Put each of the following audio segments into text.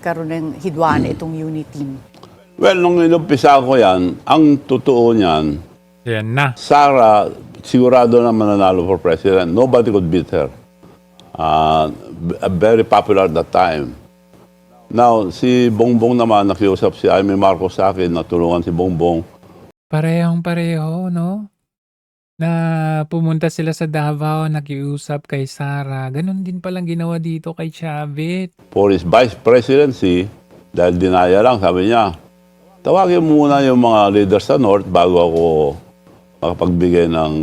karoon ng hidwaan itong unit team? Well, nung inumpisa ko yan, ang totoo niyan, Yan na. Sara, sigurado na mananalo for president. Nobody could beat her. Very popular at that time. Now, si Bongbong naman, nakiusap si Amy Marcos sa akin, natulungan si Bongbong. Parehong-pareho, no? Na pumunta sila sa Davao, nakiusap kay Sara. Ganon din palang ginawa dito kay Chavit. For his vice presidency, dahil dinaya lang, sabi niya, tawagin mo muna yung mga leaders sa North bago ako makapagbigay ng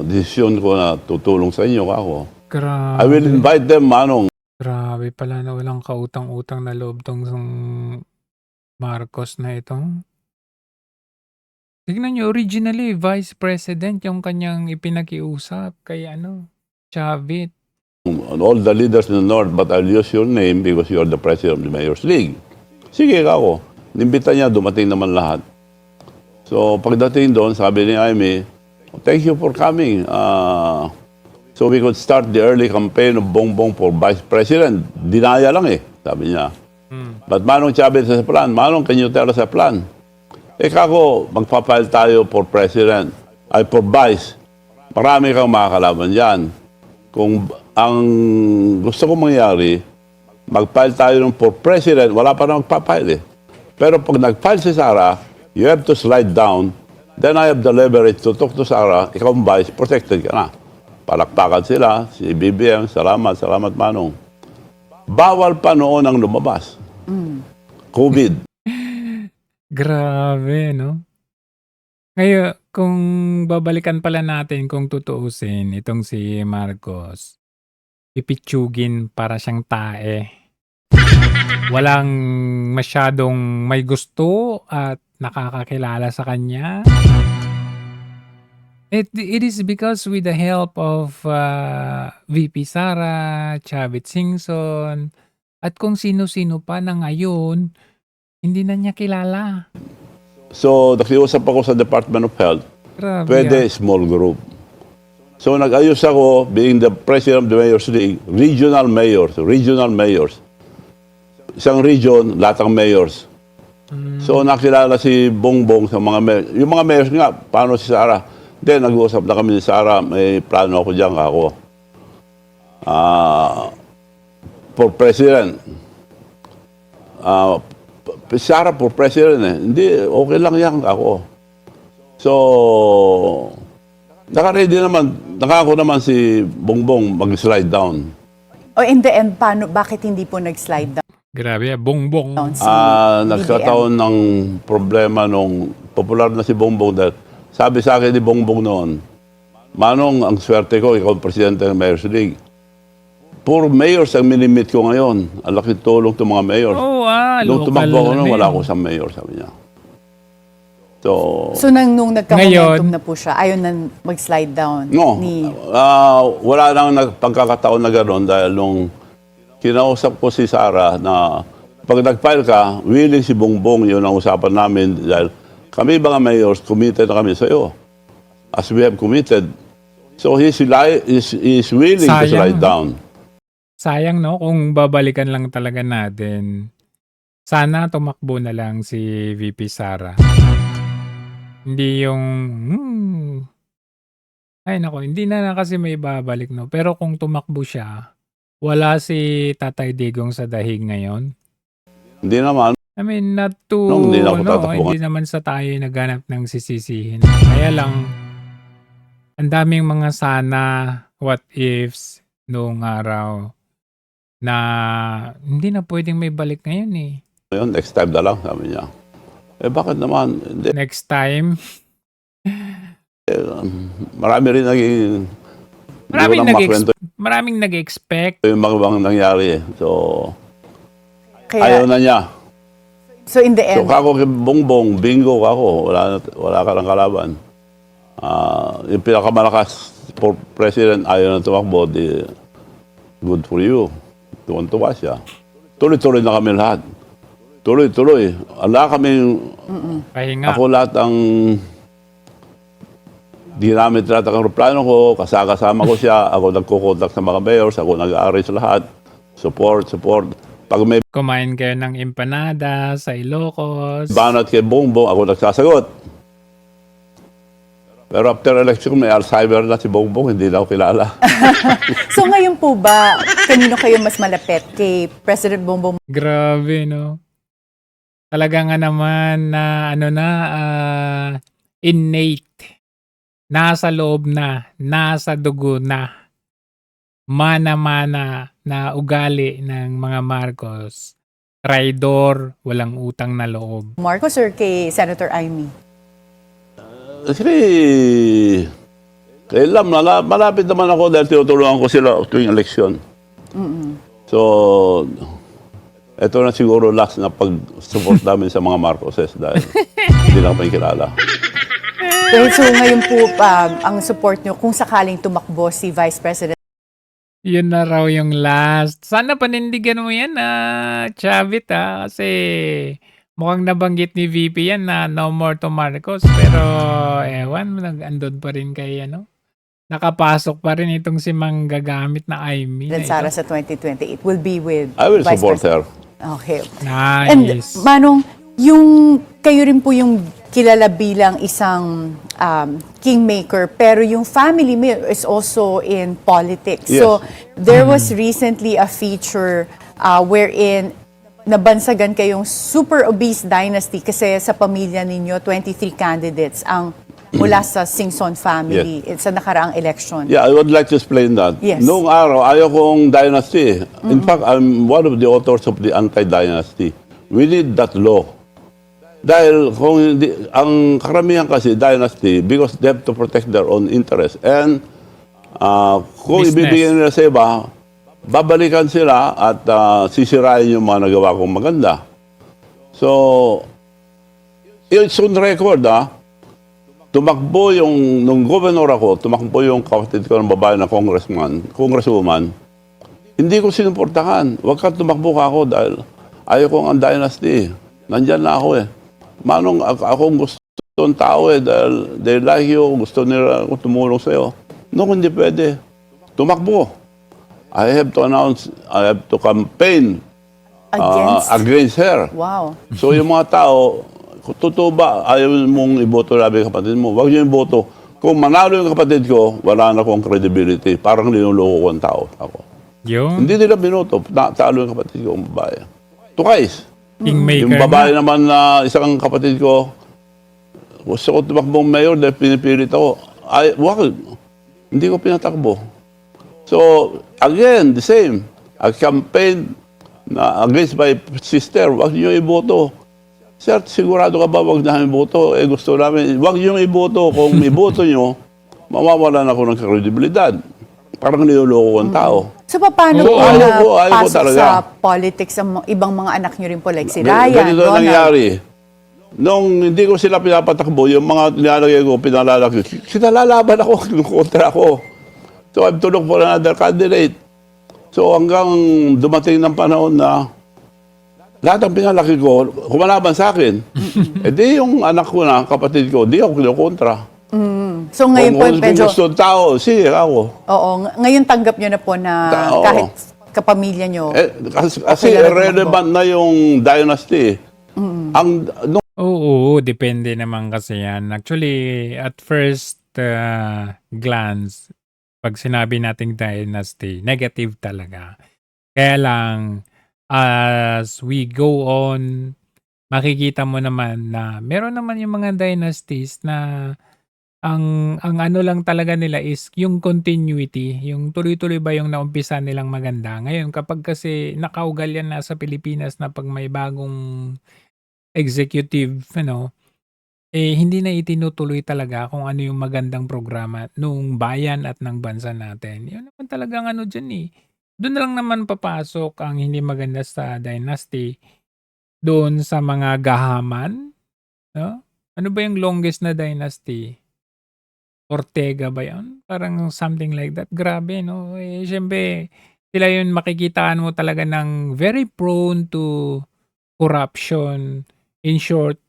desisyon ko na tutulong sa inyo ako. Grabe. I will invite them, Manong. Grabe pala na walang kautang-utang na loob tong Marcos na itong. Tignan nyo, originally, Vice President yung kanyang ipinakiusap kay Chavit. All the leaders in the North, but I'll use your name because you're the president of the Mayor's League. Sige ako. Nimbita niya, dumating naman lahat. So, pagdating doon, sabi ni Amy, thank you for coming. So we could start the early campaign of Bongbong for Vice President. Dinaya lang sabi niya. But Manong Chavez sa plan. Manong, can you tell us a plan? Kako, magpapile tayo for President. Ay, for Vice. Marami kang makakalaban dyan. Kung ang gusto kong mangyari, mag-file tayo ng for President, wala pa na magpapile Pero pag nag-file si Sara, you have to slide down. Then I have the leverage to talk to Sara. Ikaw ang Vice, protected ka na. Palakpakan sila, si BBM, salamat Manong. Bawal pa noon ang lumabas. COVID. Grabe, no? Ngayon, kung babalikan pala natin, kung tutuusin, itong si Marcos, ipitsugin para siyang tae. Walang masyadong may gusto at nakakakilala sa kanya. It is because with the help of VP Sara, Chavit Singson, at kung sino-sino pa na ngayon, hindi na niya kilala. So, nakiusap ako sa Department of Health. Grabe. Pwede small group. So, nag-ayos ako, being the president of the Mayor's League, regional mayors. Isang region, lahat ng mayors. So, nakilala si Bongbong sa mga mayors. Yung mga mayors nga, paano si Sara? Then, nag-uusap na kami ni Sara, may plano ako dyan ako. For president. Sara for president Hindi, okay lang yan ako. So, nakako naman si Bongbong mag-slide down. O in the end, bakit hindi po nag-slide down Grabe, bongbong. si BBM? Nagkataon ng problema nung popular na si Bongbong dahil sabi sa akin ni Bongbong noon, Manong, ang swerte ko, ikaw ang presidente ng Mayor's League. Puro mayors ang minimit ko ngayon. Ang laking tulong ng mga mayors. Nung tumakbo ako noon, wala ako sa mayor, sabi niya. So nung nagka-momentum na po siya, ayaw na mag-slide down? no, wala nang pagkakataon na gano'n dahil nung kinausap ko si Sara na pag nag-file ka, willing si Bongbong, yun ang usapan namin dahil kami mga mayors, committed na kami sa iyo. As we have committed. So he's willing to slide down. Sayang, no? Kung babalikan lang talaga natin, sana tumakbo na lang si VP Sara. Hindi yung, ay nako, hindi na kasi may babalik, no? Pero kung tumakbo siya, wala si Tatay Digong sa dahig ngayon. Hindi naman. I mean, not to, Hindi na ako tatakbo. hindi naman sa tayo naghanap ng sisisihin. Kaya lang, ang daming mga sana, what ifs, noong araw, na hindi na pwedeng may balik ngayon eh. Ngayon, next time na lang, sabi niya. Bakit naman? Hindi. Next time, Marami rin naging... maraming nag-expect. Yung mga bang nangyari So, Kaya, ayaw na niya. so in the So, end, kako kay Bongbong, bingo ako. Wala ka ng kalaban. Yung pinakamalakas for president, ayaw na tumakbo, good for you. Tuwan-tuwa siya. Tuloy-tuloy na kami lahat. Tuloy-tuloy. Ala kami, Pahinga. ako lahat ang ginamit lahat ang aeroplano ko, kasama ko siya, ako nagkukontak sa mga mayors, ako nag-aaral sa lahat. Support. Pag may Kumain kayo ng empanada sa Ilocos. banat kay Bongbong, ako nagsasagot. Pero after election, may Alzheimer na si Bongbong, hindi na ako kilala. So ngayon po ba, kanino kayo mas malapit? Kay President Bongbong Grabe, no? Talaga nga naman na innate. Nasa loob na, nasa dugo na. Mana-mana na ugali ng mga Marcos. Traidor, walang utang na loob. Marcos or kay Senator Amy? Kasi, kailan, malapit naman ako dahil tinutulungan ko sila tuwing eleksyon. So, ito na siguro last na pag-support namin sa mga Marcoses dahil hindi na kami kilala. So ngayon po, ang support nyo, kung sakaling tumakbo si Vice President Yun na raw yung last. Sana panindigan mo yan Chavit kasi mukhang nabanggit ni VP yan na no more to Marcos. Pero ewan, nag-andod pa rin kay nakapasok pa rin itong si manggagamit na Amy. Sara sa 2028 will be with I will Vice support President. her. Okay. And Nice. Manong, kayo rin po yung kilala bilang isang kingmaker, pero yung family mo is also in politics. Yes. So, there was recently a feature wherein nabansagan kayong super obese dynasty kasi sa pamilya ninyo, 23 candidates ang mula sa Singson family sa nakaraang election. Yeah, I would like to explain that. Yes. Noong araw, ayaw kong dynasty. In fact, I'm one of the authors of the anti-dynasty. We need that law. Dahil kung hindi, ang karamihan kasi dynasty because they have to protect their own interest. And kung Business. ibibigay nila sa iba, babalikan sila at sisirain yung mga nagawa kong maganda. So, it's on record tumakbo nung governor ako, tumakbo yung kapatid ko ng babae na congresswoman, hindi ko sinuportahan. Huwag kang tumakbo ka ako dahil ayaw kong ang dynasty. Nandyan na ako Manong akong gusto ng tao dahil they like you, gusto nila ako tumulong sa'yo. No, hindi pwede. Tumakbo. I have to campaign against her. Wow. So yung mga tao, totoo ba, ayaw mong iboto labi kapatid mo? Huwag niyo iboto. Kung manalo yung kapatid ko, wala na akong credibility. Parang linuloko ko ang tao ako. Yun. Hindi nila binoto. Talo yung kapatid ko, ang babae. Twice. Kingmaker Yung babae naman na isang kapatid ko, gusto ko tumakbong mayor dahil pinipilit ako. Wag. Hindi ko pinatakbo. So, again, the same. A campaign na against my sister, wag niyo iboto. Sir, sigurado ka ba wag namin iboto? Gusto namin, wag niyo iboto. Kung iboto niyo, mawawalan ako ng kredibilidad. Parang niloloko ang tao. So, paano po ayaw ko pasok talaga. sa politics ang ibang mga anak nyo rin po, like si Ryan, Ganito Ronald? nangyari. Nung hindi ko sila pinapatakbo, yung mga nilalagay ko, pinalalaki, sinalalaban ako, kontra ako. So I'm to look for another candidate. So hanggang dumating ng panahon na lahat ng pinalaki ko, kumalaban sa akin. Di yung anak ko na, kapatid ko, di ako kinukontra. So ngayon po, Kung medyo, gusto ng tao, sige ako. oo, ngayon tanggap nyo na po na Oo. kahit kapamilya nyo, Kasi Okay na rin irrelevant na yung dynasty. Nung Oo, depende naman kasi yan. Actually, at first glance, pag sinabi nating dynasty, negative talaga. Kaya lang, as we go on, makikita mo naman na meron naman yung mga dynasties na ang ano lang talaga nila is yung continuity, yung tuloy-tuloy ba yung naumpisa nilang maganda. Ngayon, kapag kasi nakaugal yan na sa Pilipinas na pag may bagong executive, hindi na itinutuloy talaga kung ano yung magandang programa nung bayan at ng bansa natin. Yun naman talagang dyan Doon lang naman papasok ang hindi maganda sa dynasty. Doon sa mga gahaman. No? Ano ba yung longest na dynasty? Ortega ba yun? Parang something like that. Grabe, no? Siyempre, sila yun makikitaan mo talaga ng very prone to corruption. In short,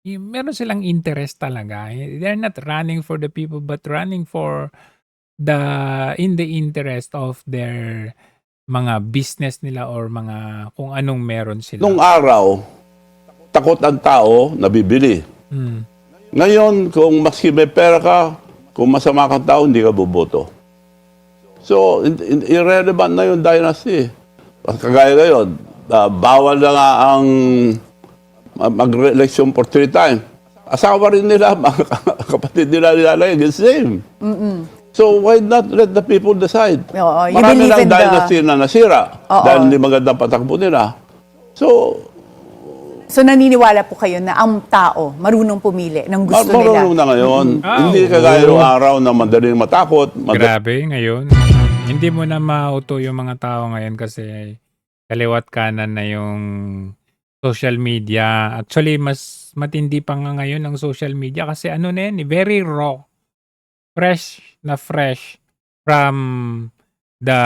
meron silang interest talaga. They're not running for the people but running for in the interest of their mga business nila or mga kung anong meron sila. Nung araw, takot ang tao na bibili. Mm. Ngayon, kung maski may pera ka, kung masama kang tao, hindi ka boboto. So, irrelevant na yung dynasty. Kagaya ngayon, bawal na nga ang mag-re-election for 3 times. Asawa rin nila, mga kapatid nila nilalagay, the same. So, why not let the people decide? Oo, you Marami believe ng in the- dynasty na nasira Oo. dahil hindi magandang patakbo nila. So naniniwala po kayo na ang tao marunong pumili ng gusto nila? Marunong na ngayon. Hindi Ah, kagaya oo. ng araw na madaling matakot. Grabe ngayon. Hindi mo na mauto yung mga tao ngayon kasi kaliwat kanan na yung social media. Actually, mas matindi pa nga ngayon ang social media kasi ano na yan, very raw. Fresh na fresh from the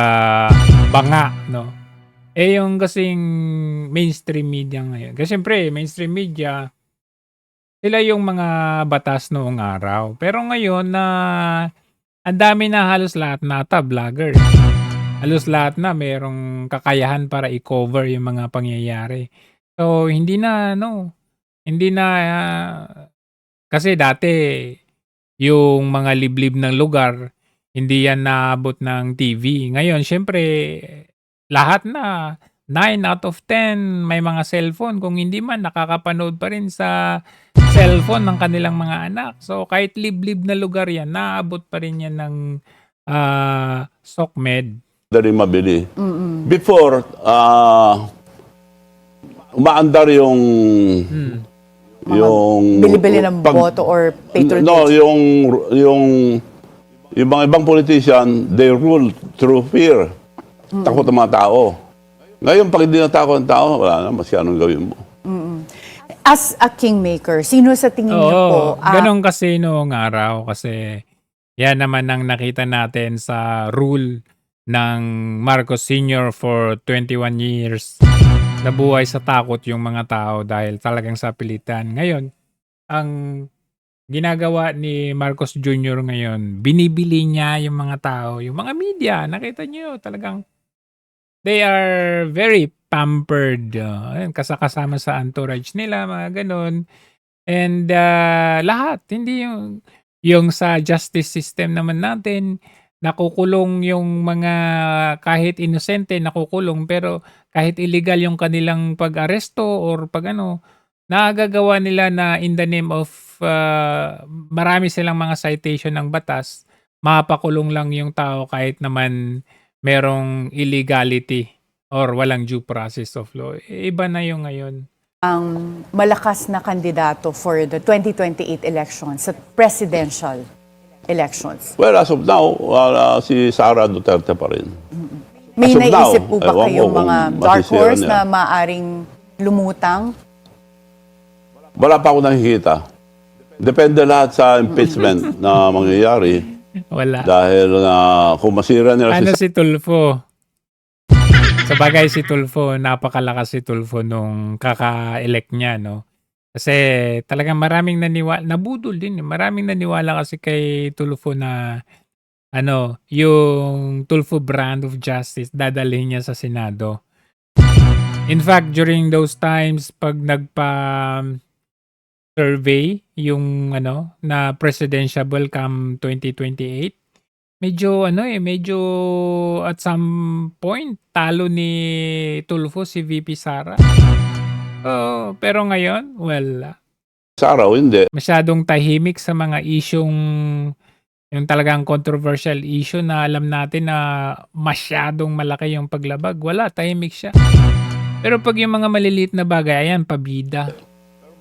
banga, no? Yung kasing mainstream media ngayon. Kasi siyempre, mainstream media, sila yung mga batas noong araw. Pero ngayon na ang dami na halos lahat na vlogger. Halos lahat na merong kakayahan para i-cover yung mga pangyayari. So, hindi na, kasi dati, yung mga liblib ng lugar, hindi yan naabot ng TV. Ngayon, syempre, lahat na, 9 out of 10 may mga cellphone. Kung hindi man, nakakapanood pa rin sa cellphone ng kanilang mga anak. So, kahit liblib na lugar yan, naabot pa rin yan ng SOCMED. Madaling mabili. Before, umaandar yung Bili-bili ng boto or patronage? No, yung mga ibang politician, they rule through fear. Takot ang mga tao. Ngayon, pag hindi natakot ang tao, wala na, masyadong gawin mo. As a kingmaker, sino sa tingin niyo po? Ganun kasi noong araw kasi yan naman ang nakita natin sa rule ng Marcos Sr. for 21 years. Nabuhay sa takot yung mga tao dahil talagang sa pilitan. Ngayon, ang ginagawa ni Marcos Jr. ngayon, binibili niya yung mga tao, yung mga media. Nakita niyo talagang they are very pampered. Kasama sa entourage nila, mga ganun. And lahat, hindi yung sa justice system naman natin, nakukulong yung mga kahit inosente, nakukulong. Pero kahit illegal yung kanilang pag-aresto or nagagawa nila na in the name of marami silang mga citation ng batas, mapakulong lang yung tao kahit naman merong illegality or walang due process of law. Iba na yung ngayon. Ang malakas na kandidato for the 2028 elections, sa presidential elections? Well, as of now, si Sara Duterte pa rin. May As of naisip now, po ba ewan ko kayong kung mga dark masisira horse niya. na maaring lumutang? Wala pa ako nakikita. Depende lahat sa impeachment na mangyayari. Wala. Dahil kung masira nila Ano si Tulfo? Sa bagay si Tulfo, napakalakas si Tulfo nung kaka-elect niya, no? Kasi talagang maraming naniwala, nabudol din. Maraming naniwala kasi kay Tulfo na yung Tulfo brand of justice, dadalhin niya sa Senado. In fact, during those times, pag survey yung na presidential come 2028, medyo at some point talo ni Tulfo si VP Sara. Pero ngayon, well, Sara o hindi. masyadong tahimik sa mga isyong yung talagang controversial issue na alam natin na masyadong malaki yung paglabag. Wala, tahimik siya. Pero pag yung mga maliliit na bagay, ayan, pabida.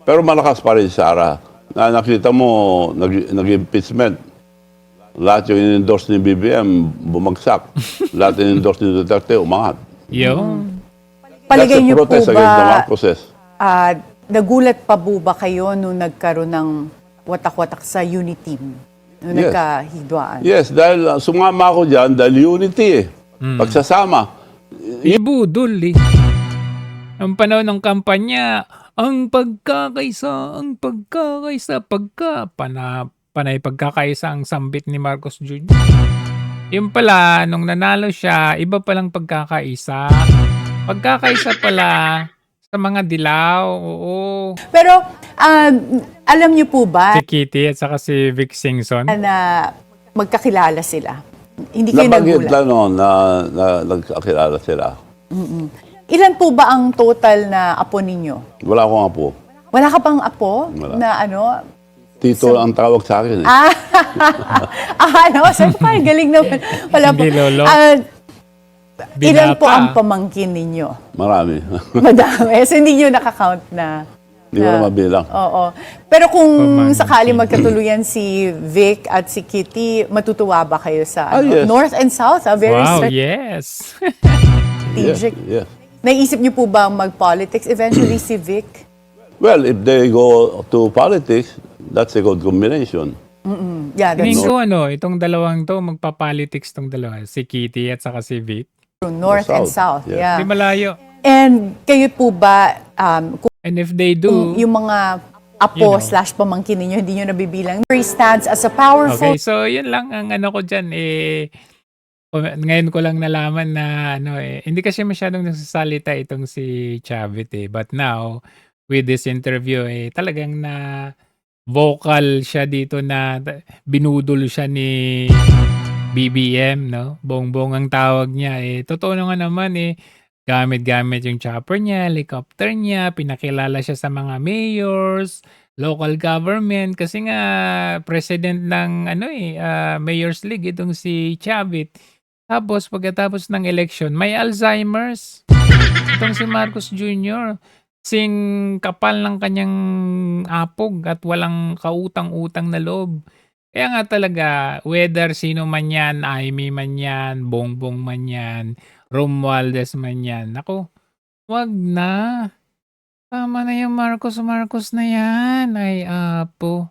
Pero malakas pa rin si Sara. Nakita mo, nag-impeachment. Lahat yung in-endorse ni BBM, bumagsak. Lahat yung in-endorse ni Duterte, umangat. Yung Palagay That's a niyo po protest against the ba, Marcoses. nagulat pa po ba kayo nung nagkaroon ng watak-watak sa Uniteam? Nung Yes. nagkahigwaan? Yes, dahil sumama ako dyan, dahil unity Pagsasama. ibudol eh. Ang panahon ng kampanya, ang pagkakaisa, panay pagkakaisa ang sambit ni Marcos Jr. Yung pala, nung nanalo siya, iba palang pagkakaisa. Pagkakaisa pala sa mga dilaw, oo. Pero, alam niyo po ba Si Kitty at saka si Vic Singson. na magkakilala sila? Hindi kayo Nabanggit nagulat? lang noon na nagkakilala sila. Ilan po ba ang total na apo ninyo? Wala akong apo. Wala ka pang apo Wala. na ano? Tito ang tawag sa akin eh. Ano? Sabi ko, "Ay, galing naman. Wala po. Hindi lolo. Ilan po Binata. ang pamangkin ninyo? Marami. Madami. So, hindi nyo nakakount na. Hindi ko na mabilang. Oo. Pero kung Pamangkin. sakali magkatuluyan si Vic at si Kitty, matutuwa ba kayo sa Yes. North and South? Very Wow, yes. strategic. Yes. Naisip niyo po ba mag-politics eventually si Vic? Well, if they go to politics, that's a good combination. Yeah, that's Tingin ko itong dalawang to, magpa-politics tong dalawa. Si Kitty at saka si Vic. true. North and South. South. Yes. Yeah. Di malayo. And kayo po ba, kung And if they do, yung mga You apo know. / pamangkin ninyo, hindi nyo nabibilang, he stands as a powerful okay, so yun lang ang ano ko dyan. Ngayon ko lang nalaman na hindi kasi masyadong nagsasalita itong si Chavit But now, with this interview, talagang na vocal siya dito na binudol siya ni BBM, no? Bongbong ang tawag niya. Totoo na nga naman gamit-gamit yung chopper niya, helicopter niya, pinakilala siya sa mga mayors, local government kasi nga president ng Mayor's League itong si Chavit. Tapos pagkatapos ng election, may Alzheimer's. Itong si Marcos Jr. Sing kapal ng kanyang apog at walang kautang-utang na loob. Kaya nga talaga, whether sino man yan, Amy man yan, Bongbong man yan, Romualdez man yan, naku, wag na. Tama na yung Marcos na yan. Ay, apo.